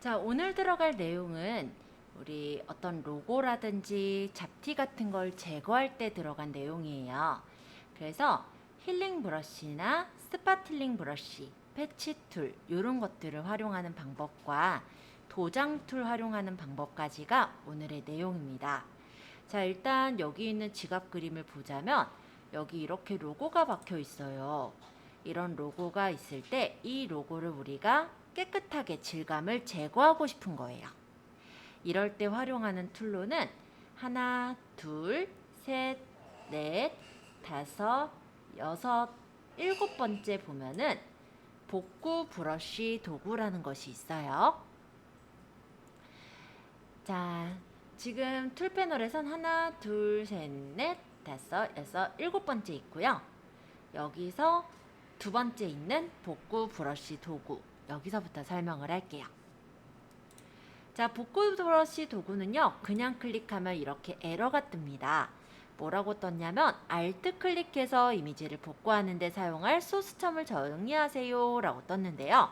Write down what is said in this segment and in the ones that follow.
자, 오늘 들어갈 내용은 우리 어떤 로고라든지 잡티 같은 걸 제거할 때 들어간 내용이에요. 그래서 힐링 브러쉬나 스파틀링 브러쉬, 패치 툴 이런 것들을 활용하는 방법과 도장 툴 활용하는 방법까지가 오늘의 내용입니다. 자, 일단 여기 있는 지갑 그림을 보자면 여기 이렇게 로고가 박혀 있어요. 이런 로고가 있을 때 이 로고를 우리가 깨끗하게 질감을 제거하고 싶은 거예요. 이럴 때 활용하는 툴로는 하나, 둘, 셋, 넷, 다섯, 여섯, 일곱 번째 보면은 복구 브러쉬 도구라는 것이 있어요. 자, 지금 툴 패널에선 하나, 둘, 셋, 넷, 다섯, 여섯, 일곱 번째 있고요. 여기서 두 번째 있는 복구 브러쉬 도구, 여기서부터 설명을 할게요. 자, 복구 브러쉬 도구는요, 그냥 클릭하면 이렇게 에러가 뜹니다. 뭐라고 떴냐면 Alt 클릭해서 이미지를 복구하는 데 사용할 소스점을 정의하세요 라고 떴는데요.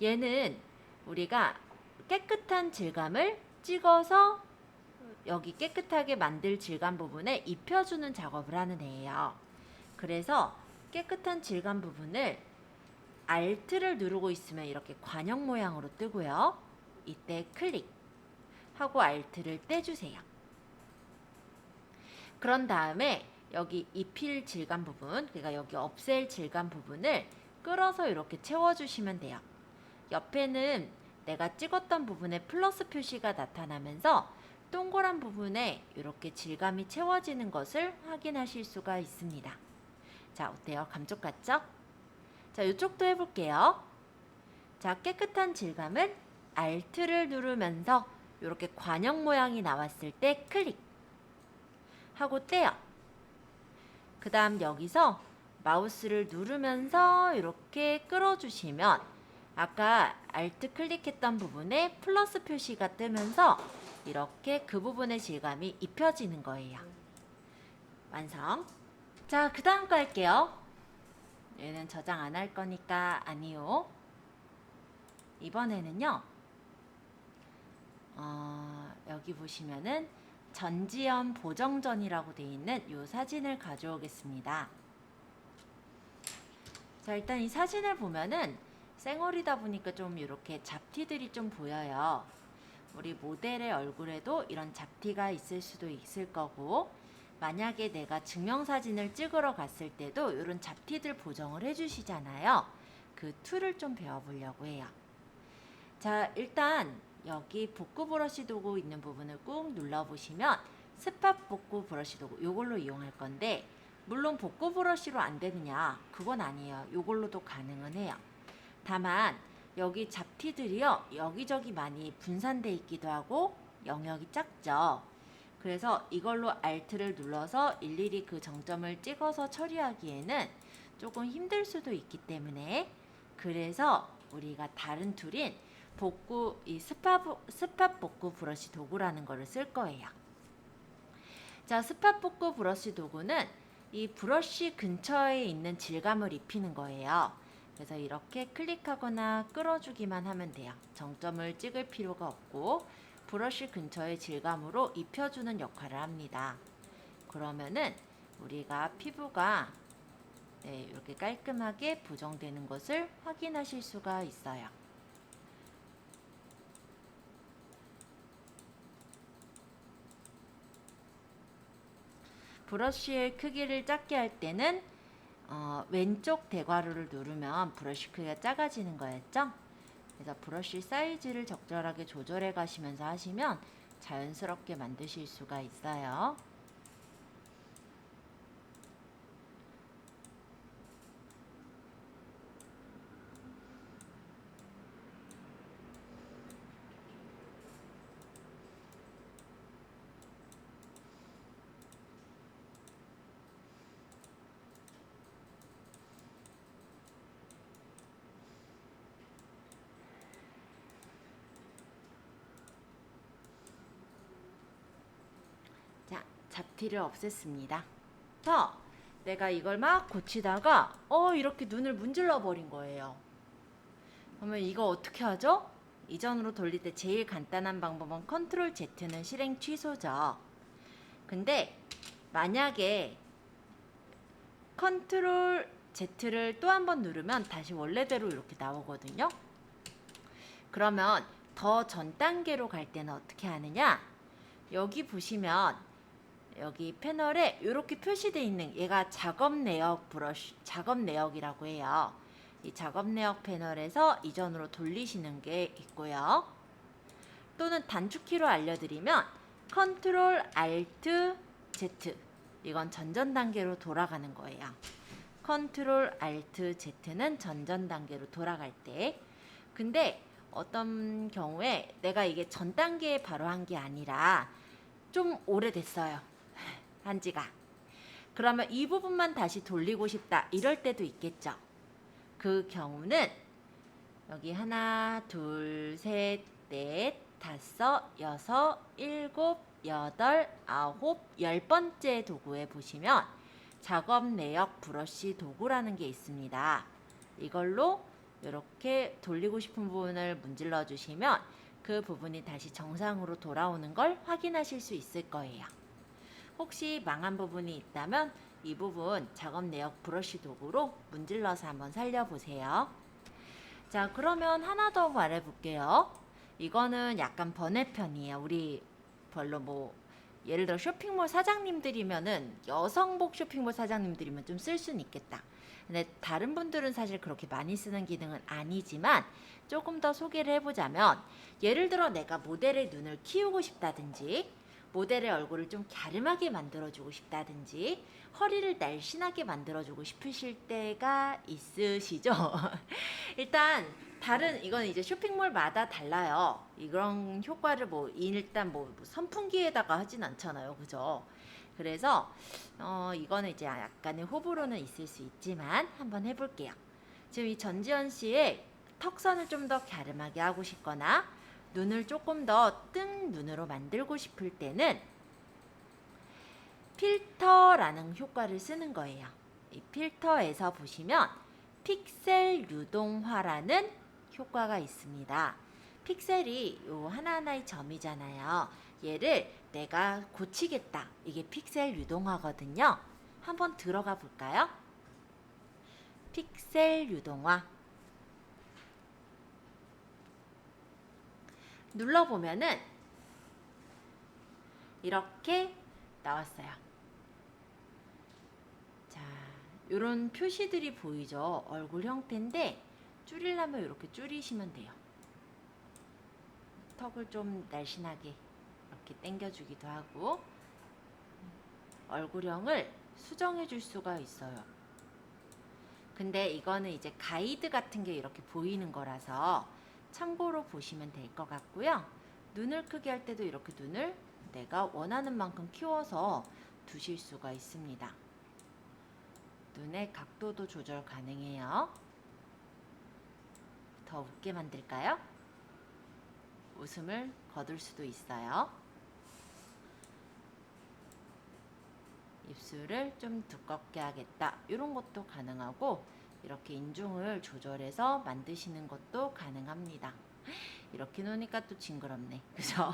얘는 우리가 깨끗한 질감을 찍어서 여기 깨끗하게 만들 질감 부분에 입혀주는 작업을 하는 애예요. 그래서 깨끗한 질감 부분을 Alt를 누르고 있으면 이렇게 관형 모양으로 뜨고요. 이때 클릭하고 Alt를 떼주세요. 그런 다음에 여기 입힐 질감 부분, 그러니까 여기 없앨 질감 부분을 끌어서 이렇게 채워주시면 돼요. 옆에는 내가 찍었던 부분에 플러스 표시가 나타나면서 동그란 부분에 이렇게 질감이 채워지는 것을 확인하실 수가 있습니다. 자, 어때요? 감쪽 같죠? 자, 이쪽도 해볼게요. 자, 깨끗한 질감은 Alt를 누르면서 이렇게 관형 모양이 나왔을 때 클릭 하고 떼요. 그 다음 여기서 마우스를 누르면서 이렇게 끌어주시면 아까 Alt 클릭했던 부분에 플러스 표시가 뜨면서 이렇게 그 부분의 질감이 입혀지는 거예요. 완성. 자, 그 다음 거 할게요. 얘는 저장 안 할 거니까 아니요. 이번에는요. 여기 보시면은 전지현 보정전이라고 되어 있는 이 사진을 가져오겠습니다. 자, 일단 이 사진을 보면은 생얼이다 보니까 좀 이렇게 잡티들이 좀 보여요. 우리 모델의 얼굴에도 이런 잡티가 있을 수도 있을 거고, 만약에 내가 증명사진을 찍으러 갔을 때도 이런 잡티들 보정을 해주시잖아요. 그 툴을 좀 배워보려고 해요. 자, 일단 여기 복구 브러쉬 도구 있는 부분을 꾹 눌러보시면 스팟 복구 브러쉬 도구 이걸로 이용할 건데, 물론 복구 브러쉬로 안 되느냐, 그건 아니에요. 이걸로도 가능은 해요. 다만 여기 잡티들이요, 여기저기 많이 분산돼 있기도 하고 영역이 작죠. 그래서 이걸로 Alt를 눌러서 일일이 그 정점을 찍어서 처리하기에는 조금 힘들 수도 있기 때문에, 그래서 우리가 다른 툴인 복구, 이 스팟 복구 브러쉬 도구라는 거를 쓸 거예요. 자, 스팟 복구 브러쉬 도구는 이 브러쉬 근처에 있는 질감을 입히는 거예요. 그래서 이렇게 클릭하거나 끌어주기만 하면 돼요. 정점을 찍을 필요가 없고 브러쉬 근처의 질감으로 입혀주는 역할을 합니다. 그러면은 우리가 피부가 이렇게 깔끔하게 보정되는 것을 확인하실 수가 있어요. 브러쉬의 크기를 작게 할 때는 왼쪽 대괄호를 누르면 브러쉬 크기가 작아지는 거였죠? 그래서 브러쉬 사이즈를 적절하게 조절해 가시면서 하시면 자연스럽게 만드실 수가 있어요. 자, 잡티를 없앴습니다. 그래서 내가 이걸 막 고치다가 이렇게 눈을 문질러 버린 거예요. 그러면 이거 어떻게 하죠? 이전으로 돌릴 때 제일 간단한 방법은 컨트롤 Z는 실행 취소죠. 근데 만약에 컨트롤 Z를 또 한 번 누르면 다시 원래대로 이렇게 나오거든요. 그러면 더 전 단계로 갈 때는 어떻게 하느냐? 여기 보시면 여기 패널에 이렇게 표시되어 있는 얘가 작업 내역 브러쉬, 작업 내역이라고 해요. 이 작업 내역 패널에서 이전으로 돌리시는 게 있고요. 또는 단축키로 알려드리면 컨트롤 알트 Z, 이건 전전 단계로 돌아가는 거예요. 컨트롤 알트 Z는 전전 단계로 돌아갈 때. 근데 어떤 경우에 내가 이게 전 단계에 바로 한 게 아니라 좀 오래됐어요. 한지가. 그러면 이 부분만 다시 돌리고 싶다. 이럴 때도 있겠죠. 그 경우는 여기 하나, 둘, 셋, 넷, 다섯, 여섯, 일곱, 여덟, 아홉, 10번째 도구에 보시면 작업 내역 브러쉬 도구라는 게 있습니다. 이걸로 이렇게 돌리고 싶은 부분을 문질러 주시면 그 부분이 다시 정상으로 돌아오는 걸 확인하실 수 있을 거예요. 혹시 망한 부분이 있다면 이 부분 작업 내역 브러쉬 도구로 문질러서 한번 살려보세요. 자, 그러면 하나 더 말해볼게요. 이거는 약간 번외편이에요. 우리 별로 뭐 예를 들어 쇼핑몰 사장님들이면은 여성복 쇼핑몰 사장님들이면 좀 쓸 수는 있겠다. 근데 다른 분들은 사실 그렇게 많이 쓰는 기능은 아니지만 조금 더 소개를 해보자면 예를 들어 내가 모델의 눈을 키우고 싶다든지 모델의 얼굴을 좀 갸름하게 만들어주고 싶다든지 허리를 날씬하게 만들어주고 싶으실 때가 있으시죠? 일단 다른 이건 이제 쇼핑몰마다 달라요. 이런 효과를 뭐 일단 뭐 선풍기에다가 하진 않잖아요, 그죠? 그래서 이거는 이제 약간의 호불호는 있을 수 있지만 한번 해볼게요. 지금 이 전지현 씨의 턱선을 좀 더 갸름하게 하고 싶거나 눈을 조금 더 뜬 눈으로 만들고 싶을 때는 필터라는 효과를 쓰는 거예요. 이 필터에서 보시면 픽셀 유동화라는 효과가 있습니다. 픽셀이 요 하나하나의 점이잖아요. 얘를 내가 고치겠다. 이게 픽셀 유동화거든요. 한번 들어가 볼까요? 픽셀 유동화. 눌러보면은 이렇게 나왔어요. 자, 이런 표시들이 보이죠? 얼굴 형태인데 줄이려면 이렇게 줄이시면 돼요. 턱을 좀 날씬하게 이렇게 당겨주기도 하고 얼굴형을 수정해 줄 수가 있어요. 근데 이거는 이제 가이드 같은 게 이렇게 보이는 거라서 참고로 보시면 될 것 같고요. 눈을 크게 할 때도 이렇게 눈을 내가 원하는 만큼 키워서 두실 수가 있습니다. 눈의 각도도 조절 가능해요. 더 웃게 만들까요? 웃음을 거둘 수도 있어요. 입술을 좀 두껍게 하겠다. 이런 것도 가능하고 이렇게 인중을 조절해서 만드시는 것도 가능합니다. 이렇게 놓으니까 또 징그럽네. 그죠?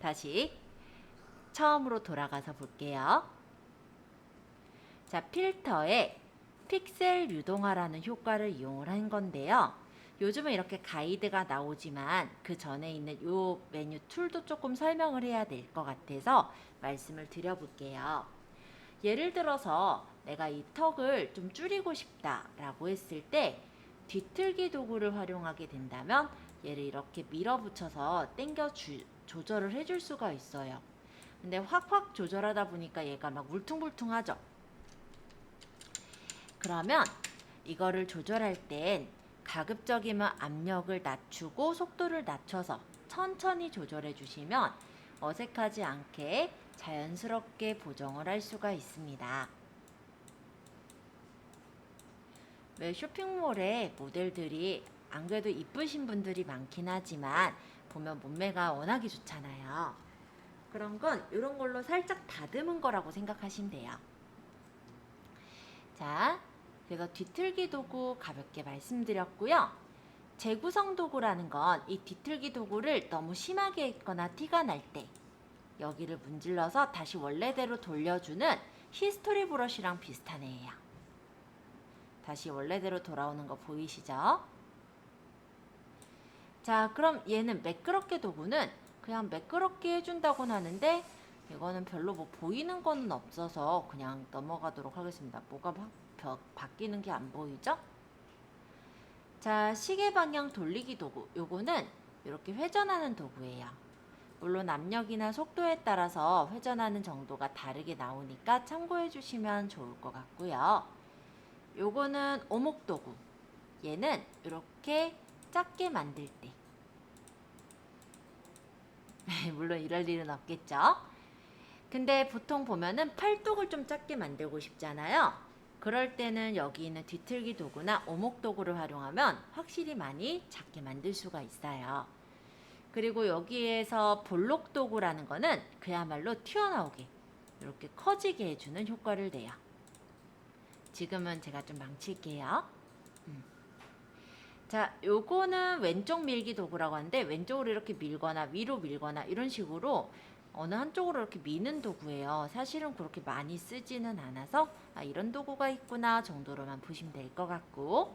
다시 처음으로 돌아가서 볼게요. 자, 필터에 픽셀 유동화라는 효과를 이용을 한 건데요. 요즘은 이렇게 가이드가 나오지만 그 전에 있는 이 메뉴 툴도 조금 설명을 해야 될 것 같아서 말씀을 드려볼게요. 예를 들어서 내가 이 턱을 좀 줄이고 싶다라고 했을 때 뒤틀기 도구를 활용하게 된다면 얘를 이렇게 밀어붙여서 조절을 해줄 수가 있어요. 근데 확확 조절하다 보니까 얘가 막 울퉁불퉁하죠. 그러면 이거를 조절할 땐 가급적이면 압력을 낮추고 속도를 낮춰서 천천히 조절해 주시면 어색하지 않게 자연스럽게 보정을 할 수가 있습니다. 왜 쇼핑몰에 모델들이 안 그래도 이쁘신 분들이 많긴 하지만 보면 몸매가 워낙에 좋잖아요. 그런 건 이런 걸로 살짝 다듬은 거라고 생각하시면 돼요. 자, 그래서 뒤틀기 도구 가볍게 말씀드렸고요. 재구성 도구라는 건 이 뒤틀기 도구를 너무 심하게 했거나 티가 날 때 여기를 문질러서 다시 원래대로 돌려주는 히스토리 브러쉬랑 비슷한 애예요. 다시 원래대로 돌아오는 거 보이시죠? 자, 그럼 얘는 매끄럽게 도구는 그냥 매끄럽게 해준다고는 하는데 이거는 별로 뭐 보이는 거는 없어서 그냥 넘어가도록 하겠습니다. 뭐가 바뀌는 게 안 보이죠? 자, 시계 방향 돌리기 도구. 요거는 이렇게 회전하는 도구예요. 물론 압력이나 속도에 따라서 회전하는 정도가 다르게 나오니까 참고해 주시면 좋을 것 같고요. 요거는 오목 도구. 얘는 이렇게 작게 만들 때. 물론 이럴 일은 없겠죠. 근데 보통 보면은 팔뚝을 좀 작게 만들고 싶잖아요. 그럴 때는 여기 있는 뒤틀기 도구나 오목 도구를 활용하면 확실히 많이 작게 만들 수가 있어요. 그리고 여기에서 볼록 도구라는 거는 그야말로 튀어나오게 이렇게 커지게 해주는 효과를 내요. 지금은 제가 좀 망칠게요. 자, 요거는 왼쪽 밀기 도구라고 하는데 왼쪽으로 이렇게 밀거나 위로 밀거나 이런 식으로 어느 한쪽으로 이렇게 미는 도구예요. 사실은 그렇게 많이 쓰지는 않아서 이런 도구가 있구나 정도로만 보시면 될 것 같고,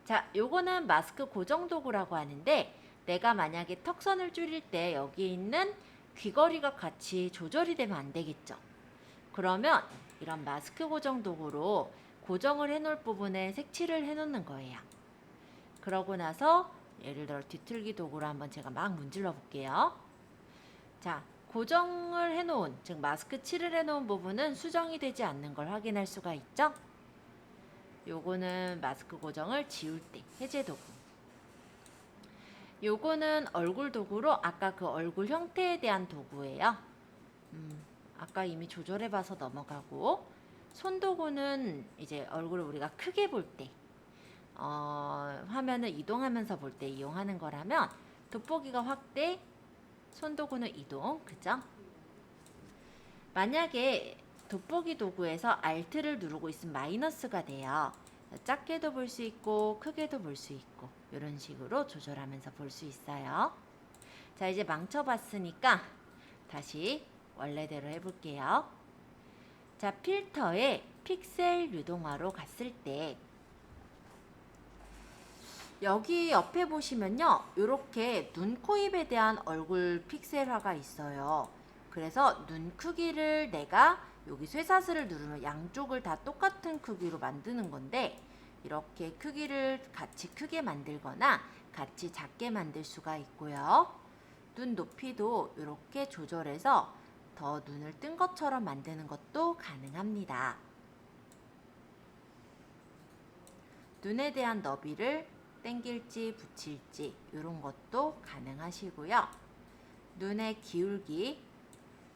자, 요거는 마스크 고정 도구라고 하는데 내가 만약에 턱선을 줄일 때 여기 있는 귀걸이가 같이 조절이 되면 안 되겠죠. 그러면 이런 마스크 고정 도구로 고정을 해놓을 부분에 색칠을 해놓는 거예요. 그러고 나서 예를 들어 뒤틀기 도구로 한번 제가 막 문질러 볼게요. 자, 고정을 해놓은, 즉 마스크 칠을 해놓은 부분은 수정이 되지 않는 걸 확인할 수가 있죠. 요거는 마스크 고정을 지울 때 해제 도구. 요거는 얼굴 도구로 아까 그 얼굴 형태에 대한 도구예요. 아까 이미 조절해봐서 넘어가고, 손 도구는 이제 얼굴을 우리가 크게 볼 때, 화면을 이동하면서 볼 때 이용하는 거라면 돋보기가 확대, 손도구는 이동, 그죠? 만약에 돋보기 도구에서 Alt를 누르고 있으면 마이너스가 돼요. 작게도 볼 수 있고 크게도 볼 수 있고 이런 식으로 조절하면서 볼 수 있어요. 자, 이제 망쳐봤으니까 다시 원래대로 해볼게요. 자, 필터에 픽셀 유동화로 갔을 때 여기 옆에 보시면요, 이렇게 눈, 코, 입에 대한 얼굴 픽셀화가 있어요. 그래서 눈 크기를 내가 여기 쇠사슬을 누르면 양쪽을 다 똑같은 크기로 만드는 건데 이렇게 크기를 같이 크게 만들거나 같이 작게 만들 수가 있고요. 눈 높이도 이렇게 조절해서 더 눈을 뜬 것처럼 만드는 것도 가능합니다. 눈에 대한 너비를 당길지 붙일지 이런 것도 가능하시고요. 눈의 기울기,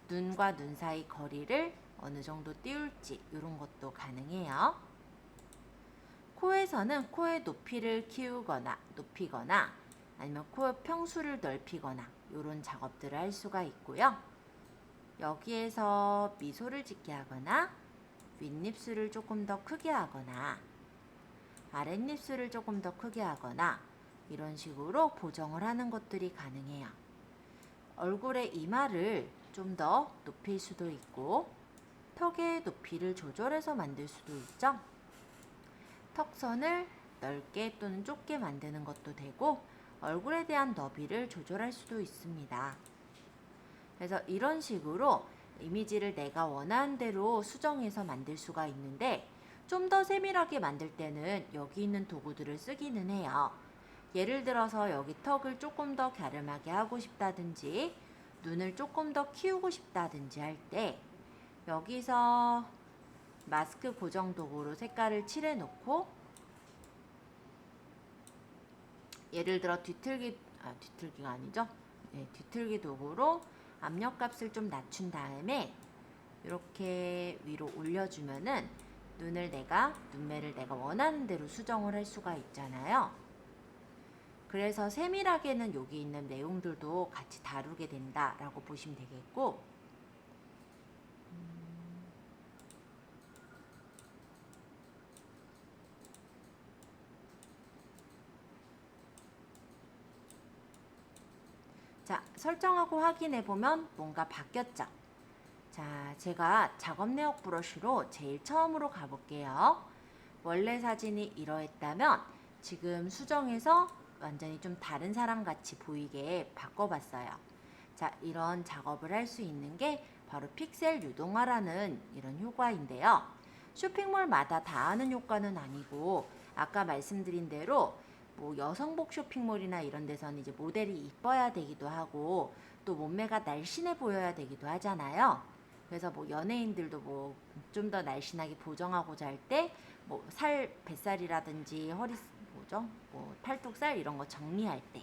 눈과 눈 사이 거리를 어느 정도 띄울지 이런 것도 가능해요. 코에서는 코의 높이를 키우거나 높이거나 아니면 코의 평수를 넓히거나 이런 작업들을 할 수가 있고요. 여기에서 미소를 짓게 하거나 윗입술을 조금 더 크게 하거나 아랫입술을 조금 더 크게 하거나 이런 식으로 보정을 하는 것들이 가능해요. 얼굴의 이마를 좀 더 높일 수도 있고 턱의 높이를 조절해서 만들 수도 있죠. 턱선을 넓게 또는 좁게 만드는 것도 되고 얼굴에 대한 너비를 조절할 수도 있습니다. 그래서 이런 식으로 이미지를 내가 원하는 대로 수정해서 만들 수가 있는데 좀 더 세밀하게 만들 때는 여기 있는 도구들을 쓰기는 해요. 예를 들어서 여기 턱을 조금 더 갸름하게 하고 싶다든지 눈을 조금 더 키우고 싶다든지 할 때 여기서 마스크 고정 도구로 색깔을 칠해 놓고 예를 들어 뒤틀기가 아니죠? 네, 뒤틀기 도구로 압력값을 좀 낮춘 다음에 이렇게 위로 올려주면은 눈매를 내가 원하는 대로 수정을 할 수가 있잖아요. 그래서 세밀하게는 여기 있는 내용들도 같이 다루게 된다라고 보시면 되겠고, 자, 설정하고 확인해 보면 뭔가 바뀌었죠? 자, 제가 작업 내역 브러쉬로 제일 처음으로 가볼게요. 원래 사진이 이러했다면 지금 수정해서 완전히 좀 다른 사람 같이 보이게 바꿔봤어요. 자, 이런 작업을 할 수 있는 게 바로 픽셀 유동화라는 이런 효과인데요. 쇼핑몰마다 다 하는 효과는 아니고 아까 말씀드린 대로 뭐 여성복 쇼핑몰이나 이런 데서는 이제 모델이 이뻐야 되기도 하고 또 몸매가 날씬해 보여야 되기도 하잖아요. 그래서 뭐 연예인들도 뭐 좀 더 날씬하게 보정하고자 할 때 뭐 뱃살이라든지 허리 뭐죠? 뭐 팔뚝살 이런 거 정리할 때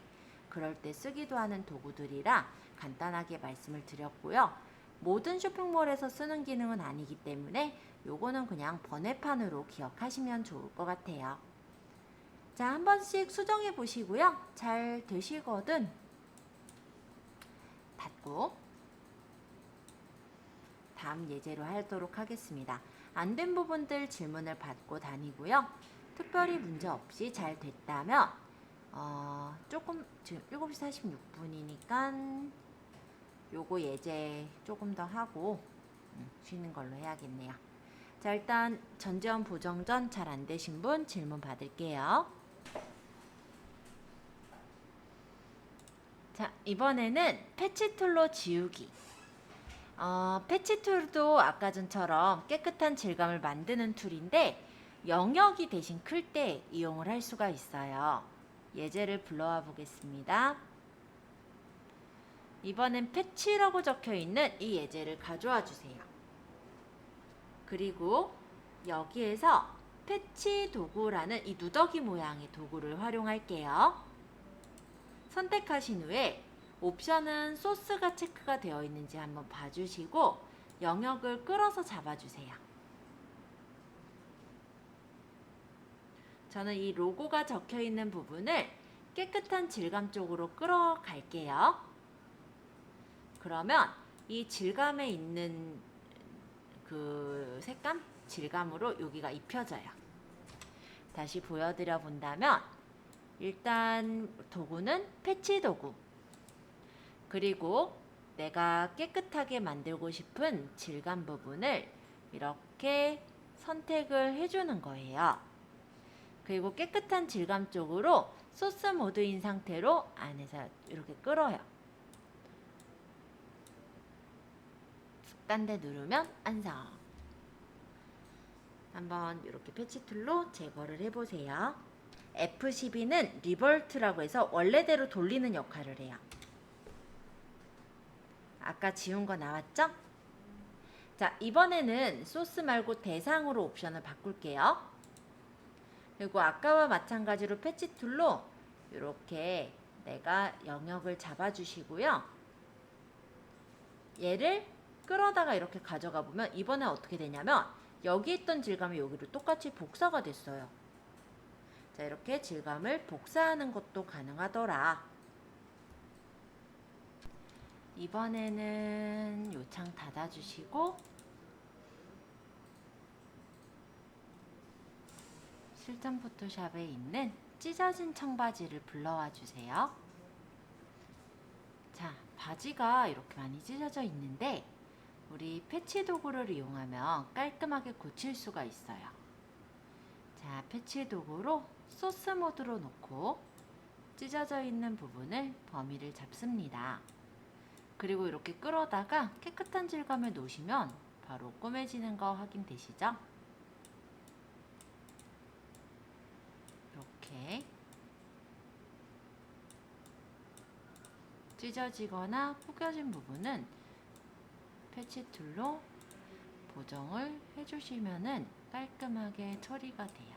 그럴 때 쓰기도 하는 도구들이라 간단하게 말씀을 드렸고요. 모든 쇼핑몰에서 쓰는 기능은 아니기 때문에 요거는 그냥 번외판으로 기억하시면 좋을 것 같아요. 자, 한 번씩 수정해 보시고요. 잘 되시거든 닫고 다음 예제로 하도록 하겠습니다. 안 된 부분들 질문을 받고 다니고요. 특별히 문제 없이 잘 됐다면 조금 지금 7시 46분이니까 요거 예제 조금 더 하고 쉬는 걸로 해야겠네요. 자, 일단 전지현 보정 전 잘 안 되신 분 질문 받을게요. 자, 이번에는 패치 툴로 지우기. 패치 툴도 아까 전처럼 깨끗한 질감을 만드는 툴인데 영역이 대신 클 때 이용을 할 수가 있어요. 예제를 불러와 보겠습니다. 이번엔 패치라고 적혀 있는 이 예제를 가져와 주세요. 그리고 여기에서 패치 도구라는 이 누더기 모양의 도구를 활용할게요. 선택하신 후에 옵션은 소스가 체크가 되어 있는지 한번 봐주시고 영역을 끌어서 잡아주세요. 저는 이 로고가 적혀 있는 부분을 깨끗한 질감 쪽으로 끌어갈게요. 그러면 이 질감에 있는 그 색감, 질감으로 여기가 입혀져요. 다시 보여드려 본다면 일단 도구는 패치 도구, 그리고 내가 깨끗하게 만들고 싶은 질감 부분을 이렇게 선택을 해주는 거예요. 그리고 깨끗한 질감 쪽으로 소스 모드인 상태로 안에서 이렇게 끌어요. 딴 데 누르면 완성. 한번 이렇게 패치 툴로 제거를 해보세요. F12는 리버트라고 해서 원래대로 돌리는 역할을 해요. 아까 지운 거 나왔죠? 자, 이번에는 소스 말고 대상으로 옵션을 바꿀게요. 그리고 아까와 마찬가지로 패치 툴로 이렇게 내가 영역을 잡아주시고요. 얘를 끌어다가 이렇게 가져가 보면 이번엔 어떻게 되냐면 여기 있던 질감이 여기로 똑같이 복사가 됐어요. 자, 이렇게 질감을 복사하는 것도 가능하더라. 이번에는 요 창 닫아주시고 실전 포토샵에 있는 찢어진 청바지를 불러와 주세요. 자, 바지가 이렇게 많이 찢어져 있는데 우리 패치 도구를 이용하면 깔끔하게 고칠 수가 있어요. 자, 패치 도구로 소스 모드로 놓고 찢어져 있는 부분을 범위를 잡습니다. 그리고 이렇게 끌어다가 깨끗한 질감을 놓으시면 바로 꾸며지는 거 확인되시죠? 이렇게 찢어지거나 구겨진 부분은 패치 툴로 보정을 해주시면 깔끔하게 처리가 돼요.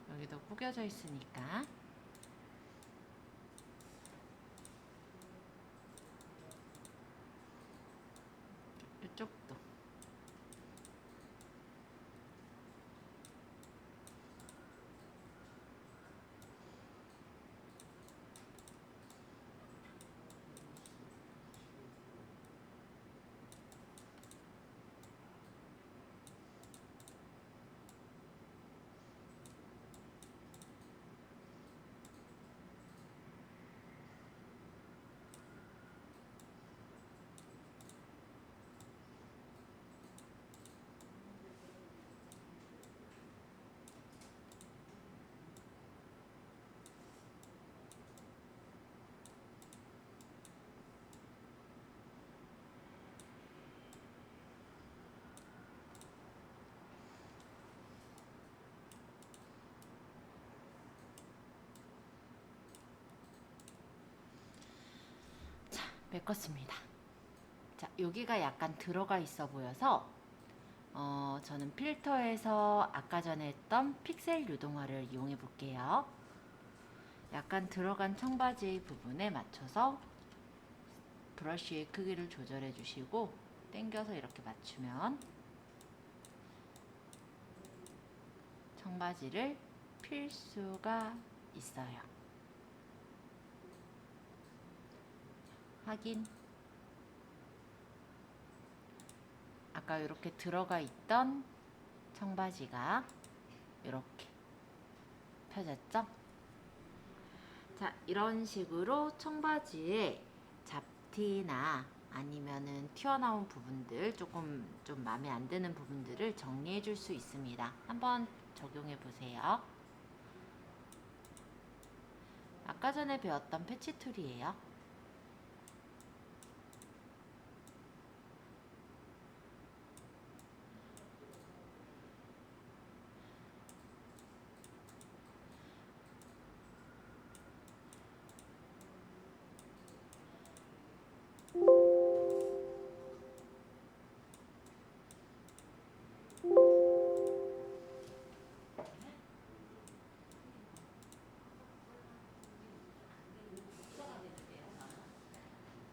여기도 구겨져 있으니까 이쪽도 메꿨습니다. 자, 여기가 약간 들어가 있어 보여서 저는 필터에서 아까 전에 했던 픽셀 유동화를 이용해 볼게요. 약간 들어간 청바지 부분에 맞춰서 브러쉬의 크기를 조절해 주시고 당겨서 이렇게 맞추면 청바지를 필 수가 있어요. 확인. 아까 이렇게 들어가 있던 청바지가 이렇게 펴졌죠? 자, 이런 식으로 청바지에 잡티나 아니면은 튀어나온 부분들, 조금 좀 마음에 안 드는 부분들을 정리해 줄 수 있습니다. 한번 적용해 보세요. 아까 전에 배웠던 패치 툴이에요.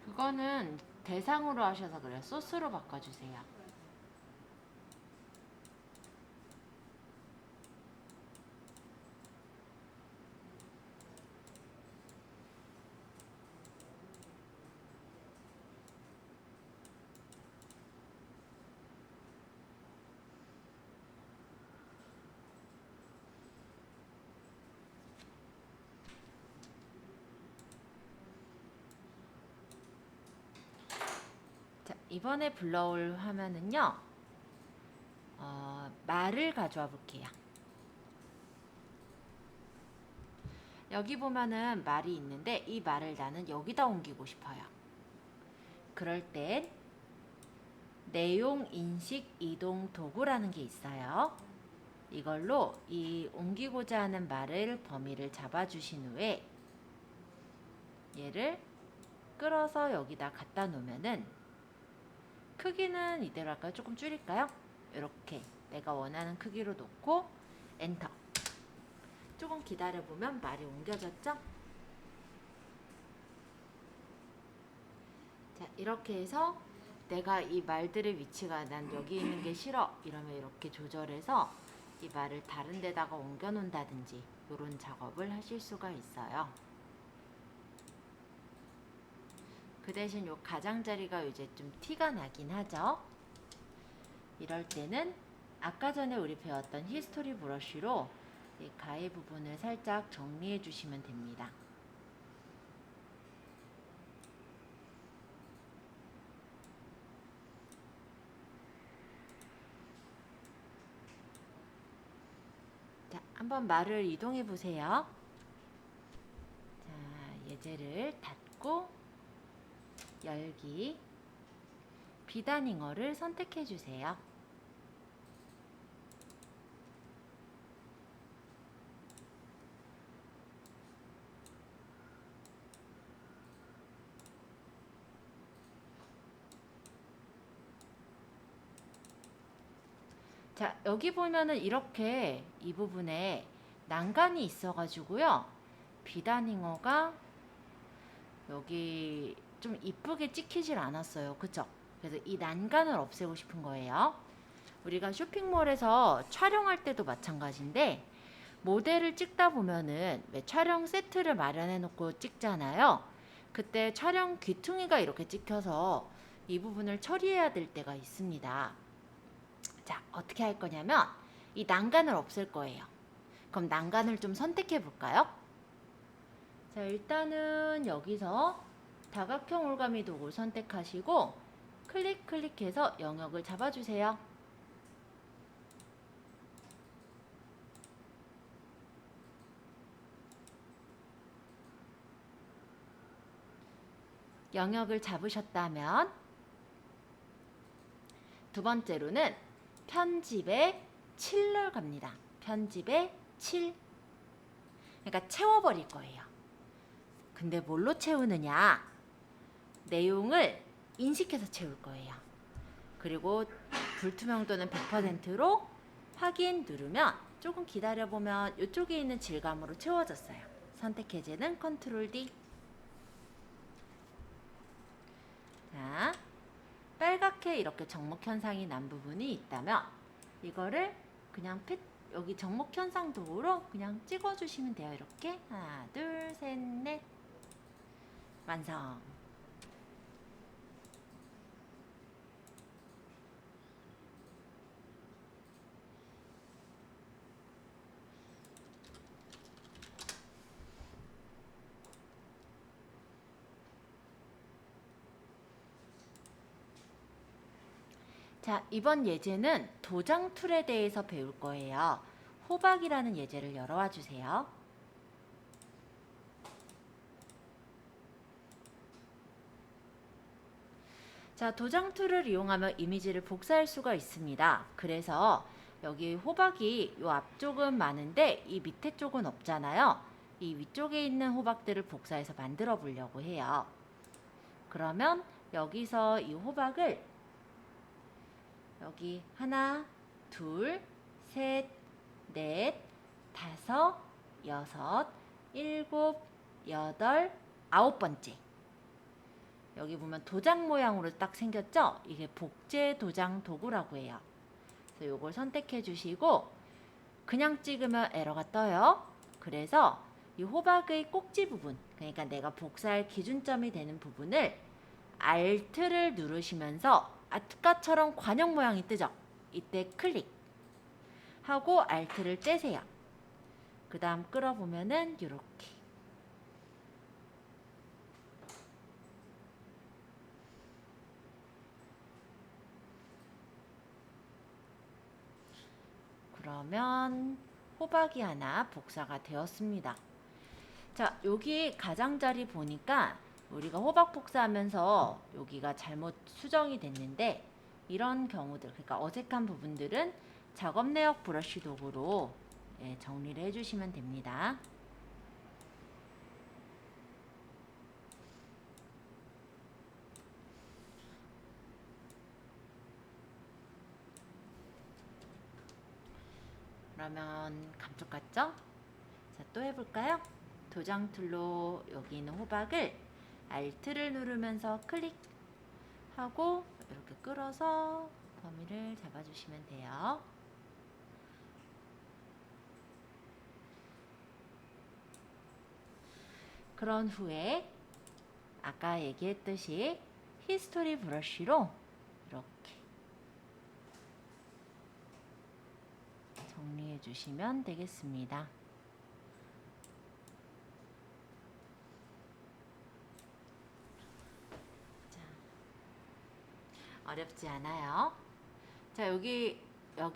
그거는 대상으로 하셔서 그래요. 소스로 바꿔주세요. 자, 이번에 불러올 화면은요. 말을 가져와 볼게요. 여기 보면은 말이 있는데 이 말을 나는 여기다 옮기고 싶어요. 그럴 땐 내용 인식 이동 도구라는 게 있어요. 이걸로 이 옮기고자 하는 말을 범위를 잡아주신 후에 얘를 끌어서 여기다 갖다 놓으면은 크기는 이대로 할까요? 조금 줄일까요? 이렇게 내가 원하는 크기로 놓고 엔터. 조금 기다려보면 말이 옮겨졌죠? 자, 이렇게 해서 내가 이 말들의 위치가 난 여기 있는 게 싫어 이러면 이렇게 조절해서 이 말을 다른 데다가 옮겨 놓는다든지 이런 작업을 하실 수가 있어요. 그 대신 요 가장자리가 이제 좀 티가 나긴 하죠. 이럴 때는 아까 전에 우리 배웠던 히스토리 브러쉬로 이 가해 부분을 살짝 정리해 주시면 됩니다. 자, 한번 말을 이동해 보세요. 자, 예제를 닫고 열기 비단잉어를 선택해 주세요. 자, 여기 보면은 이렇게 이 부분에 난간이 있어 가지고요. 비단잉어가 여기 좀 이쁘게 찍히질 않았어요. 그쵸? 그래서 이 난간을 없애고 싶은 거예요. 우리가 쇼핑몰에서 촬영할 때도 마찬가지인데 모델을 찍다 보면은 왜 촬영 세트를 마련해 놓고 찍잖아요. 그때 촬영 귀퉁이가 이렇게 찍혀서 이 부분을 처리해야 될 때가 있습니다. 자, 어떻게 할 거냐면 이 난간을 없앨 거예요. 그럼 난간을 좀 선택해 볼까요? 자, 일단은 여기서 다각형 올가미 도구를 선택하시고 클릭해서 영역을 잡아주세요. 영역을 잡으셨다면 두 번째로는 편집에 7를 갑니다. 편집에 7. 그러니까 채워버릴 거예요. 근데 뭘로 채우느냐? 내용을 인식해서 채울 거예요. 그리고 불투명도는 100%로 확인 누르면 조금 기다려보면 이쪽에 있는 질감으로 채워졌어요. 선택 해제는 컨트롤 D. 자, 빨갛게 이렇게 적목 현상이 난 부분이 있다면 이거를 그냥 여기 적목 현상 도구로 그냥 찍어주시면 돼요. 이렇게 하나, 둘, 셋, 넷. 완성. 자, 이번 예제는 도장 툴에 대해서 배울 거예요. 호박이라는 예제를 열어와 주세요. 자, 도장 툴을 이용하면 이미지를 복사할 수가 있습니다. 그래서 여기 호박이 이 앞쪽은 많은데 이 밑에 쪽은 없잖아요. 이 위쪽에 있는 호박들을 복사해서 만들어 보려고 해요. 그러면 여기서 이 호박을 여기 하나, 둘, 셋, 넷, 다섯, 여섯, 일곱, 여덟, 아홉 번째. 여기 보면 도장 모양으로 딱 생겼죠? 이게 복제 도장 도구라고 해요. 그래서 이걸 선택해 주시고 그냥 찍으면 에러가 떠요. 그래서 이 호박의 꼭지 부분, 그러니까 내가 복사할 기준점이 되는 부분을 Alt를 누르시면서 아까처럼 관형 모양이 뜨죠? 이때 클릭 하고 Alt를 떼세요. 그 다음 끌어보면은 이렇게 그러면 호박이 하나 복사가 되었습니다. 자, 여기 가장자리 보니까 우리가 호박 복사하면서 여기가 잘못 수정이 됐는데 이런 경우들, 그러니까 어색한 부분들은 작업 내역 브러쉬 도구로 정리를 해주시면 됩니다. 그러면 감쪽 같죠? 자, 또 해볼까요? 도장 툴로 여기 있는 호박을 Alt를 누르면서 클릭하고 이렇게 끌어서 범위를 잡아주시면 돼요. 그런 후에 아까 얘기했듯이 히스토리 브러쉬로 이렇게 정리해 주시면 되겠습니다. 자, 어렵지 않아요. 자, 여기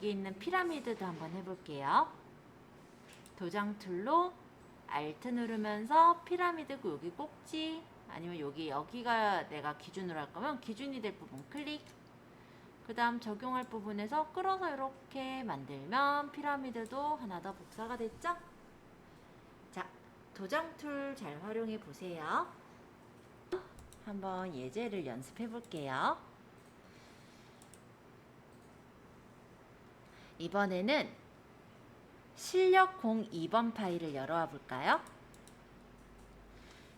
있는 피라미드도 한번 해볼게요. 도장 툴로 Alt 누르면서 피라미드고 여기 꼭지 아니면 여기가 내가 기준으로 할 거면 기준이 될 부분 클릭. 그 다음 적용할 부분에서 끌어서 이렇게 만들면 피라미드도 하나 더 복사가 됐죠? 자, 도장 툴 잘 활용해 보세요. 한번 예제를 연습해 볼게요. 이번에는 실력 02번 파일을 열어와 볼까요?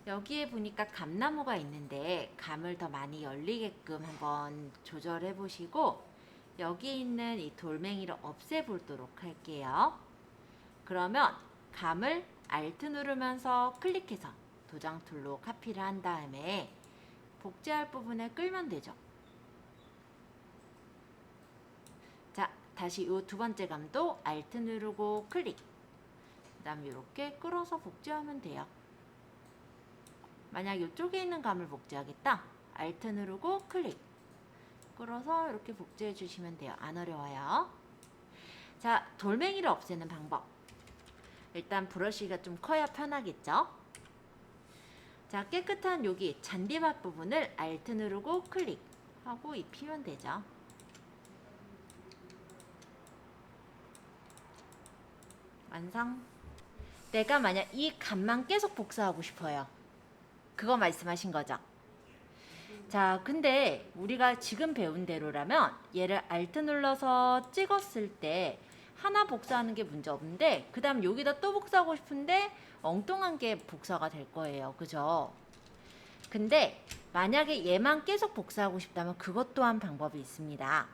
여기에 보니까 감나무가 있는데 감을 더 많이 열리게끔 한번 조절해 보시고 여기 있는 이 돌멩이를 없애 보도록 할게요. 그러면 감을 Alt 누르면서 클릭해서 도장 툴로 카피를 한 다음에 복제할 부분에 끌면 되죠. 자, 다시 이 두 번째 감도 Alt 누르고 클릭. 그 다음 이렇게 끌어서 복제하면 돼요. 만약 이쪽에 있는 감을 복제하겠다. Alt 누르고 클릭. 끌어서 이렇게 복제해 주시면 돼요. 안 어려워요. 자, 돌멩이를 없애는 방법. 일단 브러쉬가 좀 커야 편하겠죠? 자, 깨끗한 여기 잔디밭 부분을 Alt 누르고 클릭하고 입히면 되죠. 완성. 내가 만약 이 감만 계속 복사하고 싶어요. 그거 말씀하신 거죠? 자, 근데 우리가 지금 배운 대로라면 얘를 Alt 눌러서 찍었을 때 하나 복사하는 게 문제 없는데 그 다음 여기다 또 복사하고 싶은데 엉뚱한 게 복사가 될 거예요. 그죠? 근데 만약에 얘만 계속 복사하고 싶다면 그것 또한 방법이 있습니다.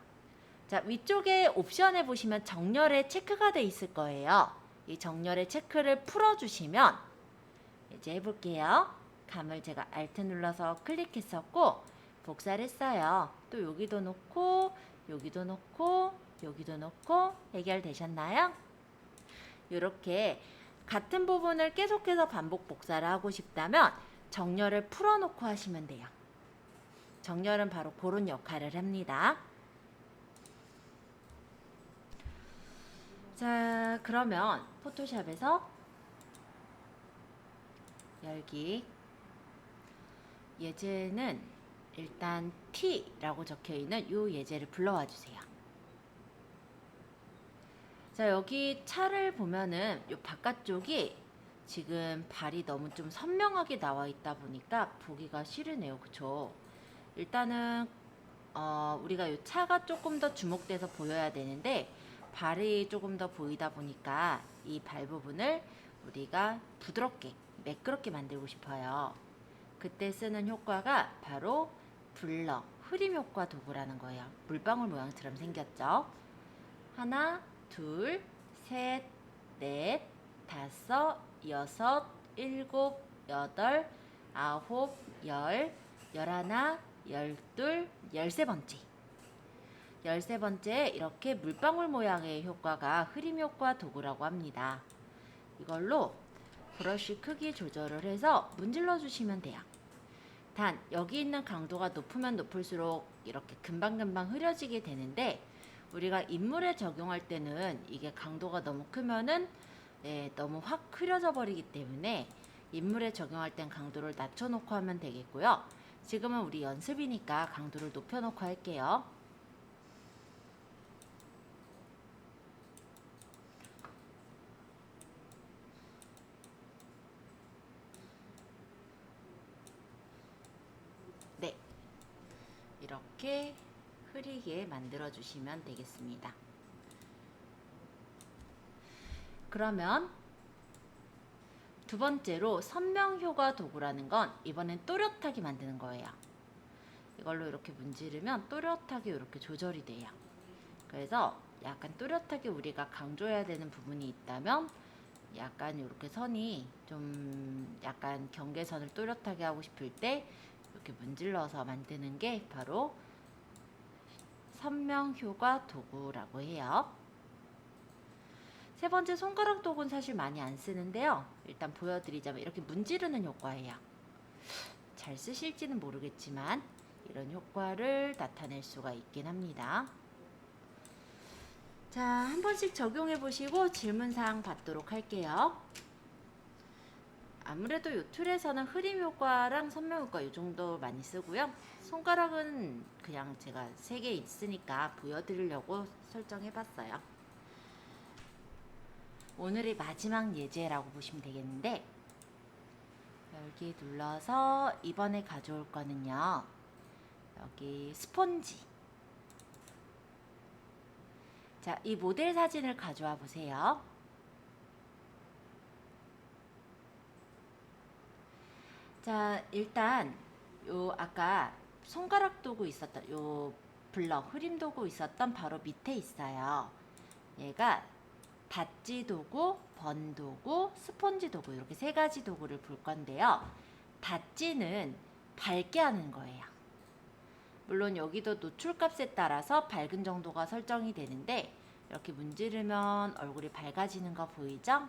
자, 위쪽에 옵션에 보시면 정렬에 체크가 돼 있을 거예요. 이 정렬의 체크를 풀어주시면 이제 해볼게요. 감을 제가 Alt 눌러서 클릭했었고 복사를 했어요. 또 여기도 놓고 여기도 놓고 여기도 놓고 해결되셨나요? 이렇게 같은 부분을 계속해서 반복 복사를 하고 싶다면 정렬을 풀어놓고 하시면 돼요. 정렬은 바로 그런 역할을 합니다. 자, 그러면 포토샵에서 열기 예제는 일단 T라고 적혀있는 이 예제를 불러와 주세요. 자, 여기 차를 보면은 이 바깥쪽이 지금 발이 너무 좀 선명하게 나와 있다 보니까 보기가 싫으네요. 그쵸? 일단은 우리가 이 차가 조금 더 주목돼서 보여야 되는데 발이 조금 더 보이다 보니까 이 발 부분을 우리가 부드럽게 매끄럽게 만들고 싶어요. 그때 쓰는 효과가 바로 블러, 흐림 효과 도구라는 거예요. 물방울 모양처럼 생겼죠? 하나, 둘, 셋, 넷, 다섯, 여섯, 일곱, 여덟, 아홉, 열, 열하나, 열둘, 13번째. 13번째 이렇게 물방울 모양의 효과가 흐림 효과 도구라고 합니다. 이걸로 브러쉬 크기 조절을 해서 문질러 주시면 돼요. 단 여기 있는 강도가 높으면 높을수록 이렇게 금방금방 흐려지게 되는데 우리가 인물에 적용할 때는 이게 강도가 너무 크면은 너무 확 흐려져 버리기 때문에 인물에 적용할 땐 강도를 낮춰놓고 하면 되겠고요. 지금은 우리 연습이니까 강도를 높여놓고 할게요. 네, 이렇게 흐리게 만들어 주시면 되겠습니다. 그러면 두 번째로 선명효과 도구라는 건 이번엔 또렷하게 만드는 거예요. 이걸로 이렇게 문지르면 또렷하게 이렇게 조절이 돼요. 그래서 약간 또렷하게 우리가 강조해야 되는 부분이 있다면 약간 이렇게 선이 좀 약간 경계선을 또렷하게 하고 싶을 때 이렇게 문질러서 만드는 게 바로 선명효과 도구라고 해요. 세 번째 손가락 도구는 사실 많이 안 쓰는데요. 일단 보여드리자면 이렇게 문지르는 효과예요. 잘 쓰실지는 모르겠지만 이런 효과를 나타낼 수가 있긴 합니다. 자, 한 번씩 적용해 보시고 질문사항 받도록 할게요. 아무래도 이 툴에서는 흐림 효과랑 선명 효과 이 정도 많이 쓰고요. 손가락은 그냥 제가 3개 있으니까 보여드리려고 설정해 봤어요. 오늘의 마지막 예제라고 보시면 되겠는데 여기 눌러서 이번에 가져올 거는요. 여기 스폰지. 자, 이 모델 사진을 가져와 보세요. 자, 일단 요 아까 손가락 도구 있었던 요 블러 흐림 도구 있었던 바로 밑에 있어요. 얘가 닫지 도구, 번 도구, 스폰지 도구 이렇게 3가지 도구를 볼 건데요. 닫지는 밝게 하는 거예요. 물론 여기도 노출값에 따라서 밝은 정도가 설정이 되는데 이렇게 문지르면 얼굴이 밝아지는 거 보이죠?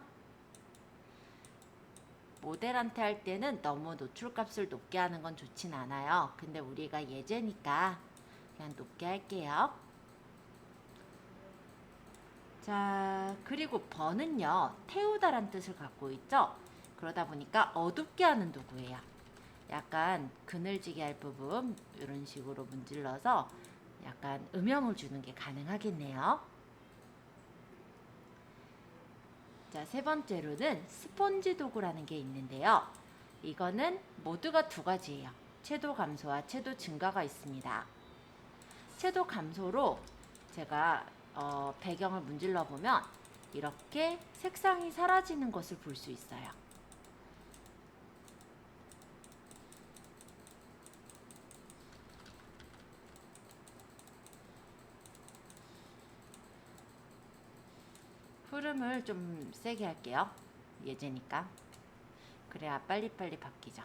모델한테 할 때는 너무 노출값을 높게 하는 건 좋진 않아요. 근데 우리가 예제니까 그냥 높게 할게요. 자, 그리고 번은요, 태우다란 뜻을 갖고 있죠? 그러다 보니까 어둡게 하는 도구예요. 약간 그늘지게 할 부분 이런 식으로 문질러서 약간 음영을 주는 게 가능하겠네요. 자, 세 번째로는 스폰지 도구라는 게 있는데요. 이거는 모두가 2가지예요. 채도 감소와 채도 증가가 있습니다. 채도 감소로 제가 배경을 문질러 보면 이렇게 색상이 사라지는 것을 볼 수 있어요. 흐름을 좀 세게 할게요. 예제니까. 그래야 빨리빨리 바뀌죠.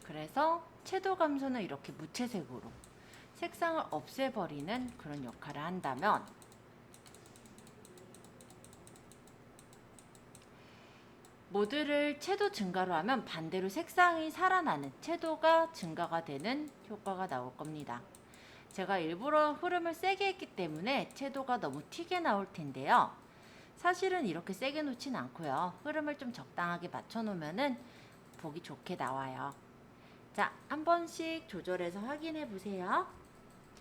그래서 채도 감소는 이렇게 무채색으로 색상을 없애버리는 그런 역할을 한다면, 모드를 채도 증가로 하면 반대로 색상이 살아나는, 채도가 증가가 되는 효과가 나올 겁니다. 제가 일부러 흐름을 세게 했기 때문에 채도가 너무 튀게 나올 텐데요. 사실은 이렇게 세게 놓진 않고요. 흐름을 좀 적당하게 맞춰 놓으면은 보기 좋게 나와요. 자, 한 번씩 조절해서 확인해 보세요.